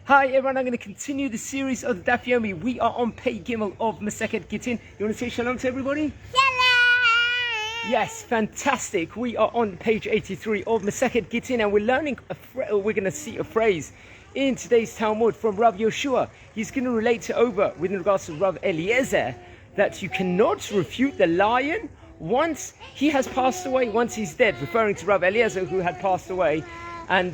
Hi everyone, I'm going to continue the series of the Daf Yomi. We are on page Gimel of Masechet Gittin. You want to say shalom to everybody? Shalom! Yes, fantastic. We are on page 83 of Masechet Gittin, and we're learning we're going to see a phrase in today's Talmud from Rav Yoshua. He's going to relate it over with regards to Rav Eliezer, that you cannot refute the lion once he has passed away, once he's dead, referring to Rav Eliezer who had passed away. And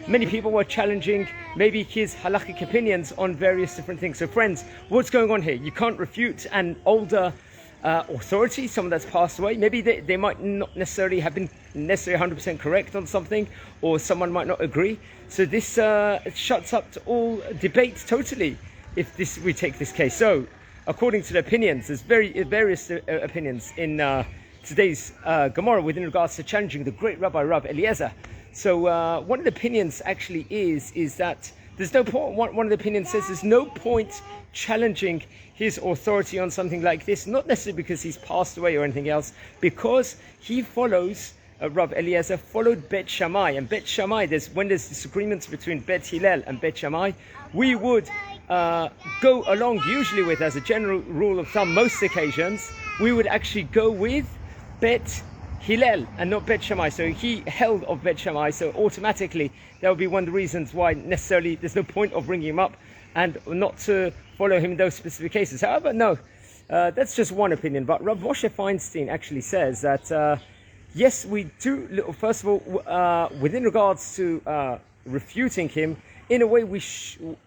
many people were challenging maybe his halakhic opinions on various different things. So friends, what's going on here? You can't refute an older authority, someone that's passed away. Maybe they might not necessarily have been 100% correct on something, or someone might not agree. So this shuts up to all debate totally if we take this case. So according to the opinions, there's various opinions in today's Gemara within regards to challenging the great Rabbi Rav Eliezer. So one of the opinions actually is that there's no point. One of the opinions says there's no point challenging his authority on something like this, not necessarily because he's passed away or anything else, because he follows, Rav Eliezer followed Bet Shammai. And Bet Shammai, when there's disagreements between Bet Hillel and Bet Shammai, we would go along usually with, as a general rule of thumb, most occasions, we would actually go with Bet Hillel and not Bet Shammai. So he held of Bet Shammai, so automatically that would be one of the reasons why necessarily there's no point of bringing him up and not to follow him in those specific cases. However, no, that's just one opinion. But Rav Moshe Feinstein actually says that yes, we do. First of all, within regards to refuting him, in a way,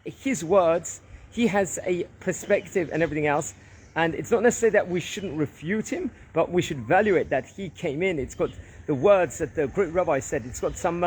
his words, he has a perspective and everything else. And it's not necessarily that we shouldn't refute him, but we should value it that he came in. It's got the words that the great rabbi said. It's got some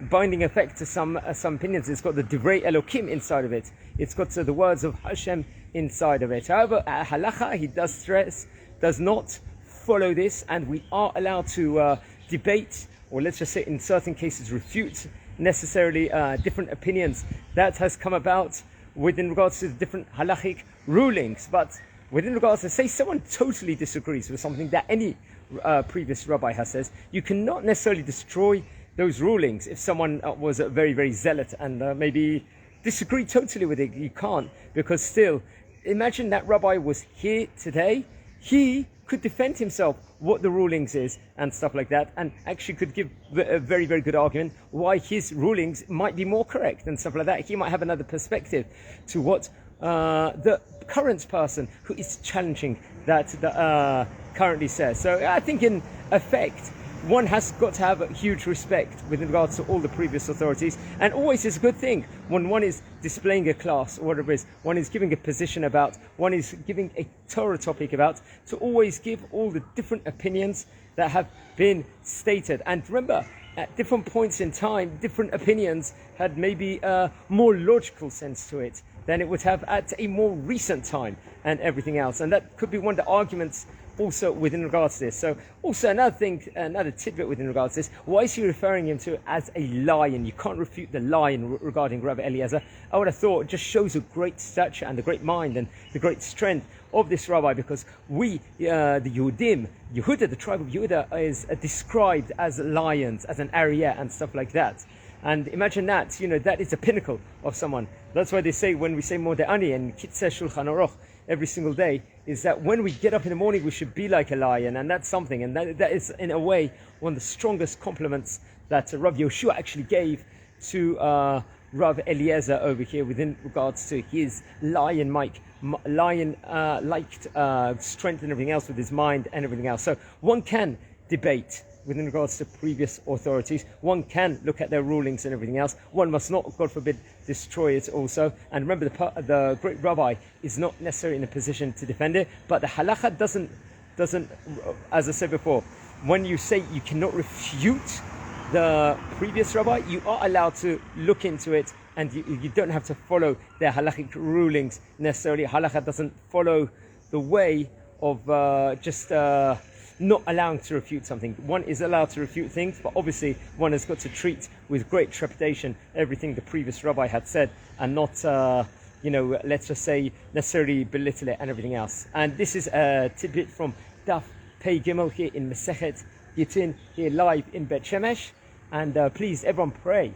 binding effect to some opinions. It's got the Divrei Elokim inside of it. It's got the words of Hashem inside of it. However, halacha, he does stress, does not follow this, and we are allowed to debate, or let's just say in certain cases refute necessarily different opinions that has come about within regards to the different halachic rulings. But within regards to, say, someone totally disagrees with something that any previous rabbi has says, you cannot necessarily destroy those rulings. If someone was very, very zealot and maybe disagreed totally with it, you can't, because still, imagine that rabbi was here today, he could defend himself what the rulings is and stuff like that, and actually could give a very, very good argument why his rulings might be more correct and stuff like that. He might have another perspective to what the current person who is challenging that currently says. So I think in effect, one has got to have a huge respect with regards to all the previous authorities, and always is a good thing when one is displaying a class or whatever it is, one is giving a position about, one is giving a Torah topic about, to always give all the different opinions that have been stated. And remember, at different points in time, different opinions had maybe a more logical sense to it than it would have at a more recent time and everything else. And that could be one of the arguments also within regards to this. So also another tidbit within regards to this, why is he referring him to as a lion? You can't refute the lion regarding Rabbi Eliezer. I would have thought it just shows the great stature and the great mind and the great strength of this rabbi, because we, the Yehuda, the tribe of Yehuda, is described as lions, as an Arya and stuff like that. And imagine that, that is a pinnacle of someone. That's why they say, when we say Modeh and Kitzeh Shulchan Aruch every single day, is that when we get up in the morning, we should be like a lion. And that's something. And that is, in a way, one of the strongest compliments that Rav Yoshua actually gave to Rav Eliezer over here within regards to his lion-like strength and everything else with his mind and everything else. So one can debate within regards to previous authorities. One can look at their rulings and everything else. One must not, God forbid, destroy it also. And remember, the great rabbi is not necessarily in a position to defend it, but the halacha doesn't, as I said before, when you say you cannot refute the previous rabbi, you are allowed to look into it, and you don't have to follow their halachic rulings necessarily. Halacha doesn't follow the way of not allowing to refute something. One is allowed to refute things, but obviously one has got to treat with great trepidation everything the previous rabbi had said, and not, let's just say, necessarily belittle it and everything else. And this is a tidbit from Daf Pei Gimel here in Masechet Gittin, here live in Bet Shemesh. And please, everyone, pray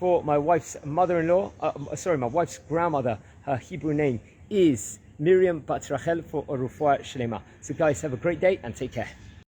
for my wife's mother-in-law, my wife's grandmother. Her Hebrew name is Miriam Bat Rachel, for a Refuah Shlema. So guys, have a great day and take care.